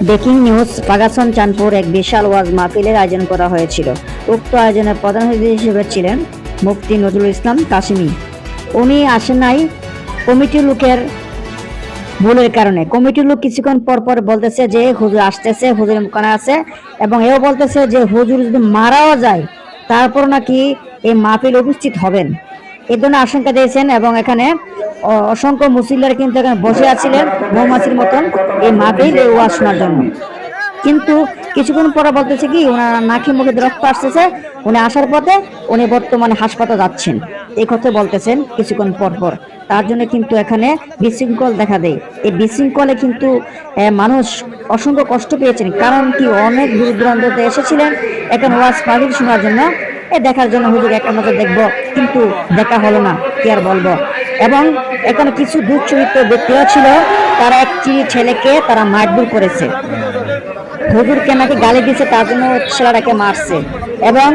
Breaking news, পাগাসন Chandpur এক বিশাল ওয়াজ মাহফিলের আয়োজন করা হয়েছিল। উক্ত আয়োজনের প্রধান অতিথি হিসেবে ছিলেন মুফতি নজরুল ইসলাম কাশিমি। উনি আসেন নাই কমিটির লোকের ভুলের কারণে। কমিটির লোক কিছুক্ষণ পর পর বলতেছে যে হুজুর আসতেছে, হুজুরের মুখানে আছে, এবং এও বলতেছে যে হুজুর যদি মারাও যায় তারপর নাকি এই মাহফিল উপস্থিত হবেন, এই ধরনের আশঙ্কা দিয়েছেন। এবং এখানে অসংখ্য মুসল্লিরা কিন্তু এখানে বসে আছিলেন মৌমাছির মতন এই মাহফিল এই ওয়াজ শোনার জন্য। কিন্তু কিছুক্ষণ পরে বলতেছে কি ওনার নাকি মুখে রক্ত আসতেছে, উনি আসার পথে উনি বর্তমানে হাসপাতাল যাচ্ছেন, এই কথা বলতেছেন কিছুক্ষণ পর পর। তার জন্য কিন্তু এখানে বিশৃঙ্খল দেখা দেয়। এই বিশৃঙ্খলে কিন্তু মানুষ অসংখ্য কষ্ট পেয়েছেন। কারণ কি অনেক দূর দূরান্ত এসেছিলেন এখানে ওয়াজ মাহফিল শোনার জন্য, দেখার জন্য হুজুর একটা নজর দেখবো, কিন্তু দেখা হলো না, কি আর বলবো। এবং এখানে কিছু দুশ্চরিত্র ব্যক্তিরা ছিল, তারা একটি ছেলেকে তারা মারধর করেছে, হুজুরকে নাকি গালি দিয়েছে, তার জন্য ছেলেটাকে মারছে। এবং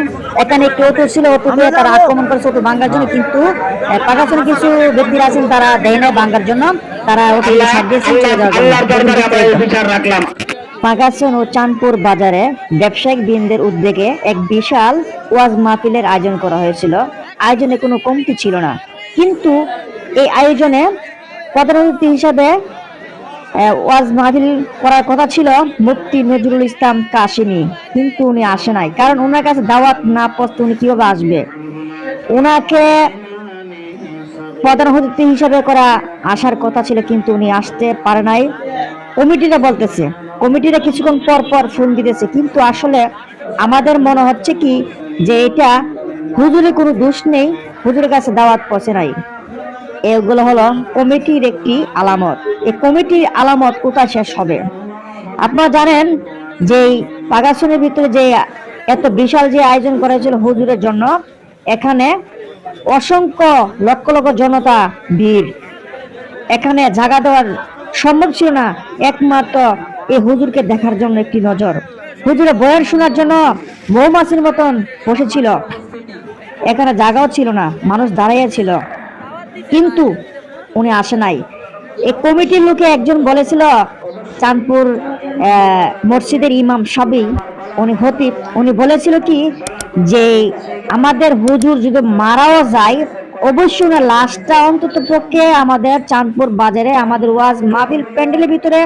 এখানে একটি অটো ছিল, অটোকে তারা আক্রমণ করেছে অটো ভাঙার জন্য, কিন্তু পাকাশনে কিছু ব্যক্তিরা আছেন তারা দেয় না ভাঙার জন্য, তারা ওটা সাইড দিয়েছে চলে যাওয়ার জন্য। পাগাসন ও চাঁদপুর বাজারে ব্যবসায়িক বৃন্দের উদ্যোগে এক বিশাল ওয়াজ মাহফিলের আয়োজন করা হয়েছিল। আয়োজনে কোনো কমতি ছিল না, কিন্তু এই আয়োজনে প্রধান অতিথি হিসাবে ওয়াজ মাহফিল করার কথা ছিল মুফতি নজরুল ইসলাম কাশিমি, কিন্তু উনি আসে নাই। কারণ ওনার কাছে দাওয়াত না পৌঁছতে উনি কিভাবে আসবে? ওনাকে প্রধান অতিথি হিসাবে করা আসার কথা ছিল, কিন্তু উনি আসতে পারে নাই। কমিটিরা বলতেছে, কমিটিরা কিছুক্ষণ পর পর ফোন দিতেছে, কিন্তু আসলে আমাদের মনে হচ্ছে কি যে এটা হুজুরের কোনো দোষ নেই, হুজুরের কাছে দাওয়াত পৌঁছে নাই। এগুলো হলো কমিটির একটি আলামত। এই কমিটির আলামত কোথায় শেষ হবে? আপনারা জানেন যে পাগাসনের ভিতরে যে এত বিশাল যে আয়োজন করা হয়েছিল হুজুরের জন্য, এখানে অসংখ্য লক্ষ লক্ষ জনতা ভিড়, এখানে জায়গা দেওয়ার সম্ভব ছিল না। একমাত্র এই হুজুরকে দেখার জন্য একটি নজর, হুজুরের বয়ান শোনার জন্য মৌমাছির মতন বসেছিল, এখানে জায়গাও ছিল না, মানুষ দাঁড়াইয়া ছিল, কিন্তু উনি আসে নাই। এই কমিটির লোকে একজন বলেছিল, চাঁদপুর মসজিদের ইমাম সাবি, উনি খতিব, উনি বলেছিল কি যে আমাদের হুজুর যদি মারাও যায় অবশ্যই না লাশটা অন্তত পক্ষে আমাদের চাঁদপুর বাজারে আমাদের ওয়াজ মাহফিল প্যান্ডেলের ভিতরে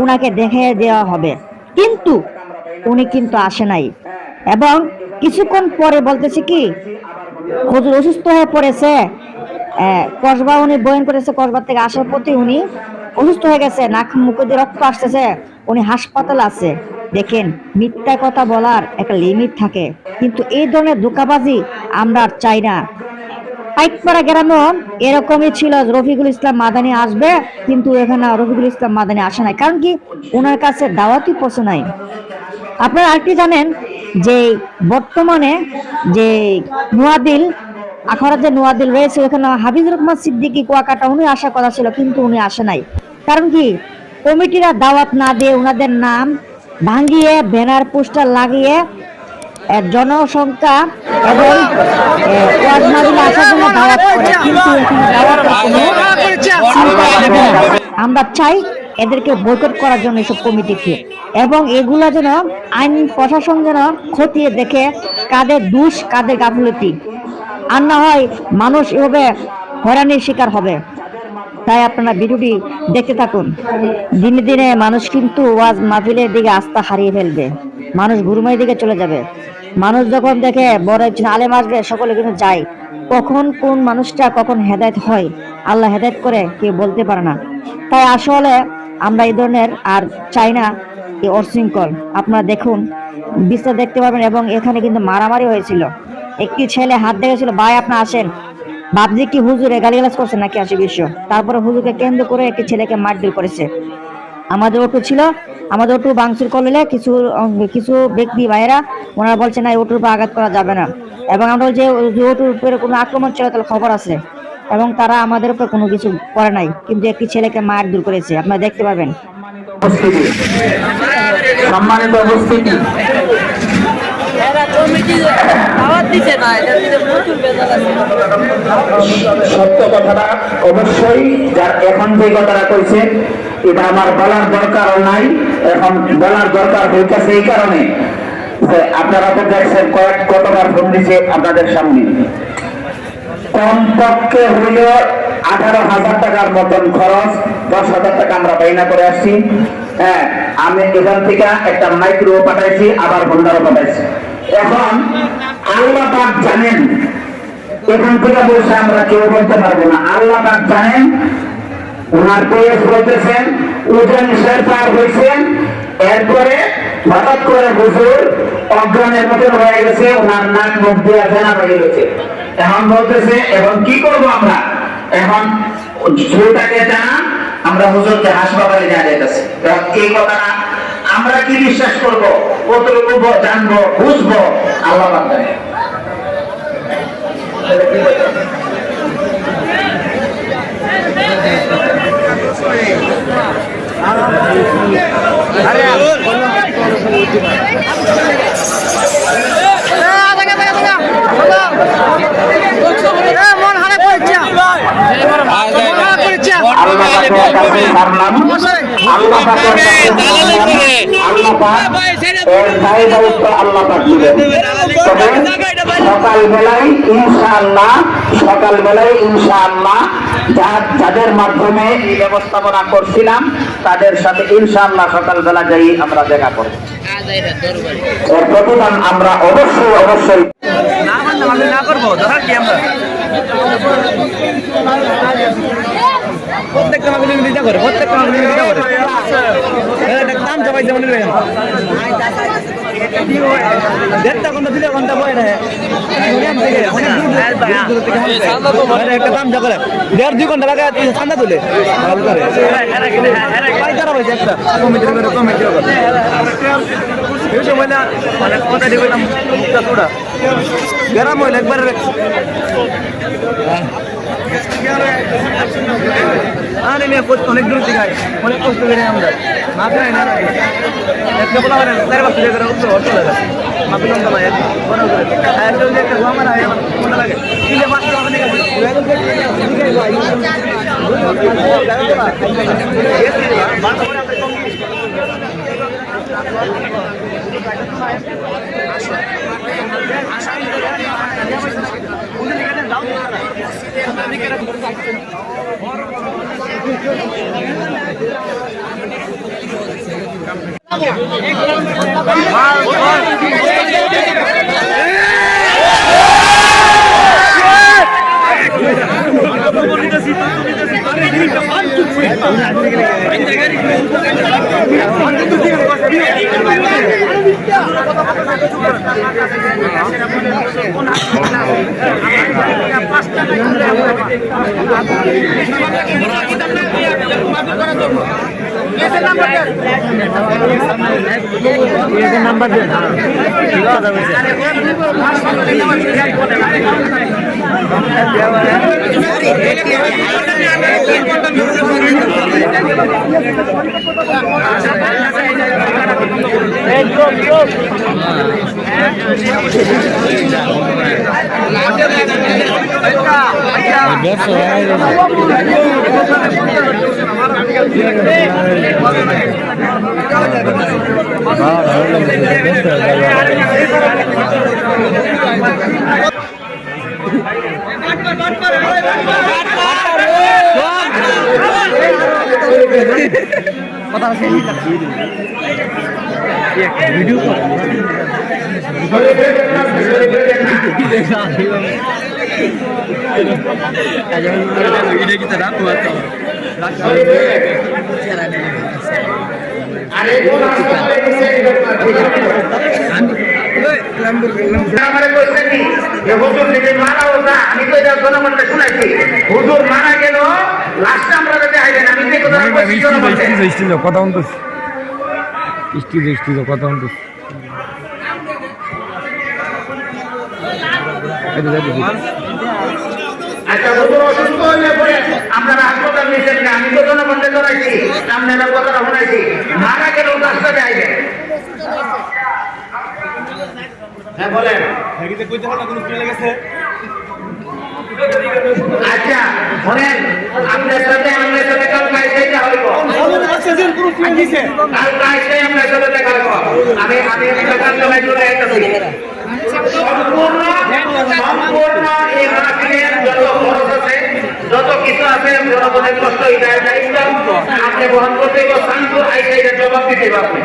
উনাকে দেখে দেওয়া হবে। কিন্তু উনি কিন্তু আসে নাই। এবং কিছুক্ষণ পরে বলতেছে কি হুজুর অসুস্থ হয়ে পড়েছে, কসবা উনি বয়ান করেছে, কসবার থেকে আসার পথে উনি অসুস্থ হয়ে গেছে, নাক মুখে দিয়ে রক্ত আসতেছে, উনি হাসপাতাল আছে। দেখেন, মিথ্যা কথা বলার একটা লিমিট থাকে, কিন্তু এই ধরনের ধোঁকাবাজি আমরা আর চাই না। পাইকপাড়া গ্রামে এরকমই ছিল, রফিকুল ইসলাম মাদানি আসবে, কিন্তু এখানে রফিকুল ইসলাম মাদানি আসে নাই। কারণ কি ওনার কাছে দাওয়াতই পৌঁছে নাই। আপনারা আরেকটি জানেন যে বর্তমানে যে নোয়াদিল আখড়া যে নোয়াদিল রয়েছে, ওখানে হাফিজুর রহমান সিদ্দিকী কুয়াকাটা উনি আসার কথা ছিল, কিন্তু উনি আসে নাই। কারণ কি কমিটিরা দাওয়াত না দিয়ে ওনাদের নাম ভাঙিয়ে ব্যানার পোস্টার লাগিয়ে জনসংখ্যা এবং ওয়াজ মাহফিলে আসার জন্য দাওয়াত করে, কিন্তু এখানে দাওয়াতের কোনো চিন্তা থাকে না। আমরা চাই এদেরকে বয়কট করার জন্য এসব কমিটিকে, এবং এগুলা যেন আইন প্রশাসন যেন খতিয়ে দেখে কাদের দোষ কাদের গাফিলতি, আর না হয় মানুষ এভাবে হয়রানির শিকার হবে। তাই আপনারা ভিডিওটি দেখতে থাকুন। দিনে দিনে মানুষ কিন্তু ওয়াজ মাহফিলের দিকে আস্থা হারিয়ে ফেলবে, মানুষ ঘুরমাই দিকে চলে যাবে। মানুষ যখন দেখে বড় একজন আলেম আসবে সকলে কিন্তু যায়, কখন কোন মানুষটা কখন হেদায়েত হয় আল্লাহ হেদায়েত করে কেউ বলতে পারে না। তাই আসলে আমরা এই ধরনের আর চাই না এই অশৃঙ্খল। আপনারা দেখুন, বিস্তার দেখতে পাবেন। এবং এখানে কিন্তু মারামারি হয়েছিল, একটি ছেলে হাত দেখেছিল, ভাই আপনি আসেন, ভাবছি কি হুজুরে গালিগালাজ করছে নাকি আসে বিশ্ব, তারপরে হুজুরকে কেন্দ্র করে একটি ছেলেকে মারধর করেছে। আমাদের অটো ছিল, আমাদের অটো ভাঙচুর করলে কিছু ব্যক্তি ভাইয়েরা ওনারা বলছে না অটোর উপর আঘাত করা যাবে না, এবং আমরা যে অটোর উপরে কোনো আক্রমণ ছিল তাহলে খবর আছে, এবং তারা আমাদের উপর কোনো কিছু করে নাই, কিন্তু একটি ছেলেকে মারধর করেছে। আপনারা দেখতে পাবেন। সম্মানিত উপস্থিতি, সত্য কথাটা অবশ্যই, যার এখন যে কথাটা কইছে এটা আমার বলার দরকারও নাই, এখন বলার দরকার হইতেছে এই কারণে যে আপনারা তো দেখছেন কতবার ফোন দিচ্ছে আপনাদের সামনে। কমপক্ষে হইলেও 18,000 টাকার মতন খরচ, 10,000 টাকা আমরা বাইনা করে আসছি। হ্যাঁ, আমি এখান থেকে একটা মাইক্রো পাঠাইছি, আবার ভন্ডারও পাঠাইছি। এখন আল্লাহ পাক জানেন, এখান থেকে বসে আমরা কেউ বলতে পারবো না। আল্লাহ পাক জানেন, ওনার পেয়ে বলতেছেন ওজন পার হয়েছেন, এরপরে হঠাৎ করে হুজুর অজ্ঞানের মতন হয়ে গেছে, ওনার নাক মুখ দিয়ে ফেনা হয়ে গেছে। এখন বলতেছে এখন কি করবো আমরা, এখন ঝুলটাকে জানা আমরা হুজুরকে হাসপাতালে নিয়ে যেতেছি। এই কথাটা আমরা কি বিশ্বাস করবো, কতটুকু জানবো বুঝবো আল্লাহ পাক জানে। সকালবেলায় ইনশাআল্লাহ যাদের মাধ্যমে এই ব্যবস্থাপনা করছিলাম তাদের সাথে ইনশাআল্লাহ সকালবেলা যাই আমরা দেখা করব। এর প্রতিদান আমরা অবশ্যই না করবো ধরার কি আমরা প্রত্যেকটা মাগুলি দিতে করে, প্রত্যেকটা মাগুলি দিতে করে দাম সবাই যেমন দেড়টা ঘন্টা 2 ঘন্টা বয়ে না একটা দাম যা করে 1.5-2 ঘন্টা লাগে ঠান্ডা তুলে একটা কমিটি মানে কথা দিয়ে মুখটা তোড়া গরম হইলে একবার আরে মেয়ে অনেক দূর থেকে অনেক কষ্ট করে আমরা মাথা না একটা বলা হয় না 4 বছর ধরে উঠতে হচ্ছে না মাথা লম্বা না বড় করে একদম একটা আমার আয় মনে লাগে কি যে মাথা হবে নাম্বার দেন কথা আছে ভিডিও কথা কথা আপনারা হাসপাতাল নিয়েছেন না, আমি তো জনগণকে করাইছি, আপনারা কথাটা শোনাইছি, মারা গেল রাস্তাতে আইবেন। হ্যাঁ বলেন। আচ্ছা শোনেন, আপনার সাথে কাল কাইসে হইব, কাল কাইসে আপনার সাথে দেখা হইব। আমি একটা কাজ জমা চলে আসতেছি। সম্পূর্ণ এই মাহফিলের যত খরচ আছে, যত কিছু আছে, জনগণের কষ্ট এটার দায়িত্ব আপনি বহন করতে শান্ত আইসে এটা জবাব দিতে পারবেন।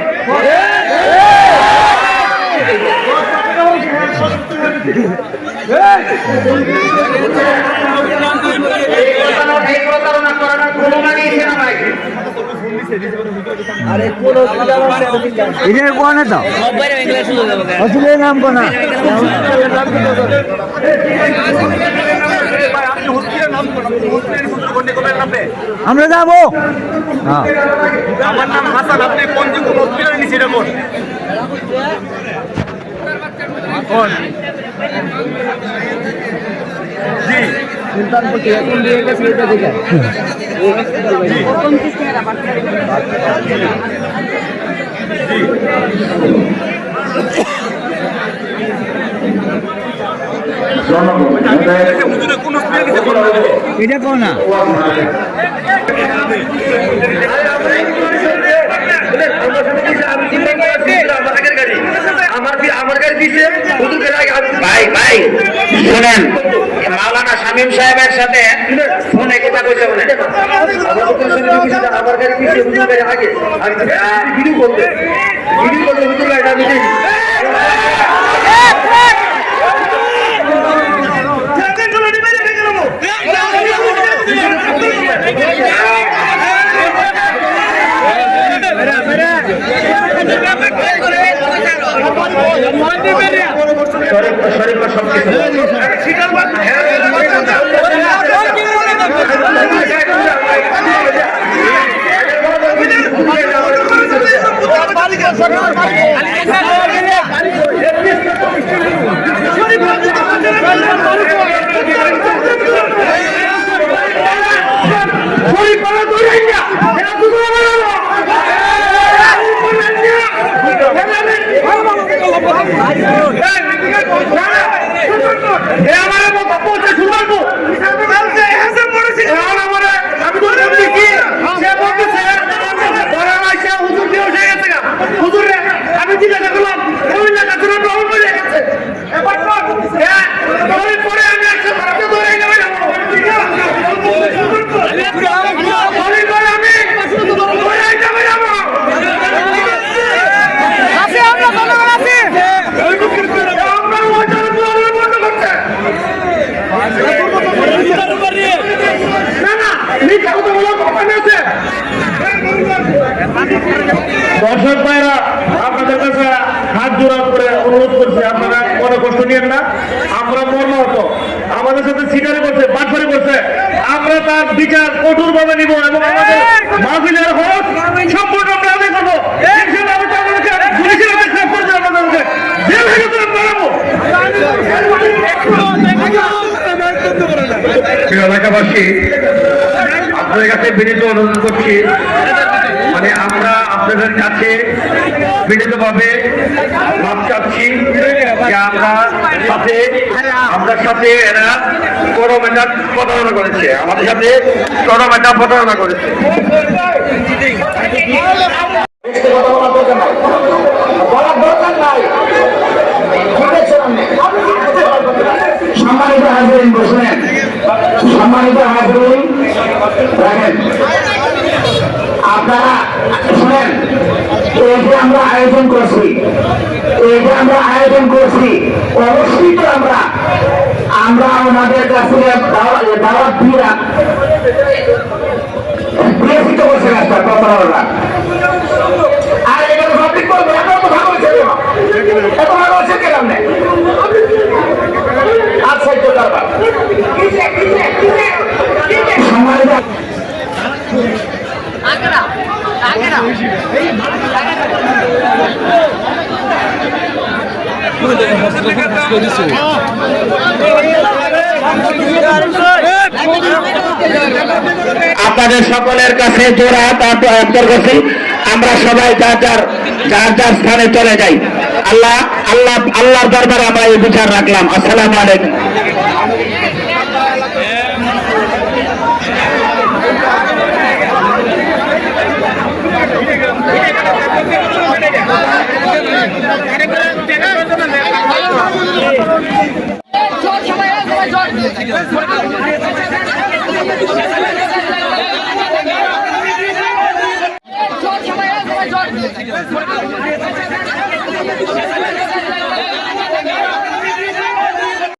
এই প্রতারণা করার কোনো মানে না ভাই। এটা কোন তো আসলে নাম কোন আমরা যাবো। আমার নাম হাসান, আপনি পঞ্চগড় হসপিটালে নিচে দেখুন। জি সুলতানপুর এখন দিয়ে গেছে এটা দেখেন। এটা কোন না ভাই ভাই শুনেন, মাওলানা শামীম সাহেবের সাথে ফোনে কথা কইছে বলে আমার গাড়ি পিছিয়ে হুজুর গাড়ি আগে ভিডিও করতে হুজুর গাড়ি আমি দেখি। দর্শক ভাইরা, আপনাদের কাছে হাত জোড়া করে অনুরোধ করছি, আপনারা কোনো কষ্ট নিয়েন না। আমরা মর্মাহত, আমাদের সাথে সিটারি করছে, বাটফারি করছে, আমরা তার বিচার কঠোর ভাবে নিব এবং আমাদের মাহফিলের হক সম্পূর্ণ আমরা আদায় করবো। এলাকাবাসী, আপনাদের কাছে বিনীত অনুরোধ করছি, মানে আমরা আপনাদের কাছে বিনীতভাবে মাপ চাচ্ছি যে আমরা সাথে এরা চরম একটা প্রতারণা করেছে, আমাদের সাথে চরম একটা প্রতারণা করেছে। সম্মানিত হাজিরিন বসলেন, সম্মানিত হাজিরিন রাখেন, আপনারা শোনেন, এই যে আমরা আয়োজন অবশ্যই তো আমরা আমাদের কাছে দাওয়াত দিয়েছি তো বসে রাস্তা প্রতারণা। আর এগুলো পাবলিক বলবে এত ভালো হয়েছে, এত ভালো হয়েছে কেন নেই আর সাহায্য করবা সম্মানিত আপনাদের সকলের কাছে জোড়া তারপর অন্তর করছি, আমরা সবাই যার স্থানে চলে যাই। আল্লাহর দরবারে আমরা এই বিচার রাখলাম। আসসালামু আলাইকুম। সবাই